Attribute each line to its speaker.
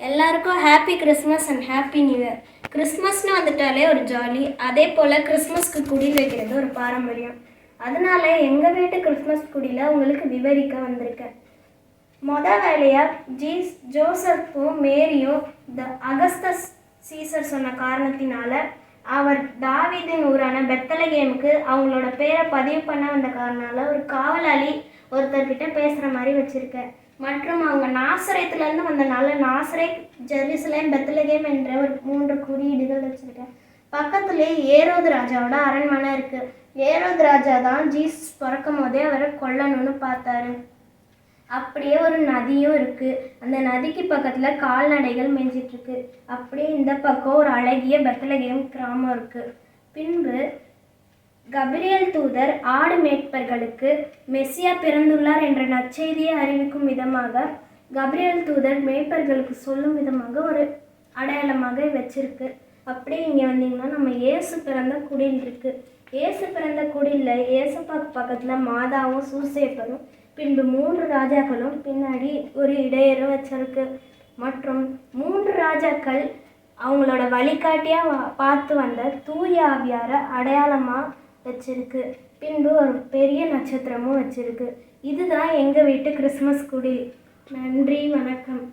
Speaker 1: எல்லாருக்கும் happy Christmas and happy new year. கிறிஸ்மஸ்னு வந்துட்டாலே ஒரு ஜாலி. அதே போல் கிறிஸ்மஸ்க்கு குடில் வைக்கிறது ஒரு பாரம்பரியம். அதனால எங்கள் வீட்டு கிறிஸ்மஸ் குடியில் உங்களுக்கு விவரிக்க வந்திருக்கேன். வேலையாக ஜோசப்பும் மேரியும் அகஸ்தஸ் சீசர் சொன்ன காரணத்தினால அவர் தாவீதின் ஊரான பெத்லகேமுக்கு அவங்களோட பேரை பதிவு பண்ண வந்த காரணனால ஒரு காவலாளி ஒருத்தர்கிட்ட பேசுகிற மாதிரி வச்சுருக்கேன். மற்றும் அவங்க நாசரேத்துலேருந்து வந்தனால நாசரேத், ஜெருசலேம், பெத்லகேம் என்ற ஒரு 3 குறியீடுகள் வச்சுருக்கேன். பக்கத்துலேயே ஏரோது ராஜாவோட அரண்மனை இருக்குது. ஏரோது ராஜா தான் ஜீசஸ் பிறக்கும் போதே அவரை கொல்லணும்னு பார்த்தாரு. அப்படியே ஒரு நதியும் இருக்குது. அந்த நதிக்கு பக்கத்தில் கால்நடைகள் மேய்ஞ்சிட்ருக்கு. அப்படியே இந்த பக்கம் ஒரு அழகிய பெத்லகேம் கிராமம் இருக்குது. பின்பு கபிரியேல் தூதர் ஆடு மேய்ப்பர்களுக்கு மெசியா பிறந்துள்ளார் என்ற நற்செய்தியை அறிவிக்கும் விதமாக கபிரியேல் தூதர் மேய்ப்பர்களுக்கு சொல்லும் விதமாக ஒரு அடையாளமாக வச்சிருக்கு. அப்படியே இங்கே வந்தீங்கன்னா நம்ம இயேசு பிறந்த குடில் இருக்குது. இயேசு பிறந்த குடிலில் இயேசுப்பாக்கு பக்கத்தில் மாதாவும் சூசேப்பரும் பின்பு 3 ராஜாக்களும் பின்னாடி ஒரு இடையரும் வச்சிருக்கு. மற்றும் 3 ராஜாக்கள் அவங்களோட வழிகாட்டியாக பார்த்து வந்த தூய ஆவியாரை அடையாளமாக வச்சிருக்கு. பின்பு ஒரு பெரிய நட்சத்திரமும் வச்சிருக்கு. இதுதான் எங்கள் வீட்டு கிறிஸ்மஸ் குடில். நன்றி, வணக்கம்.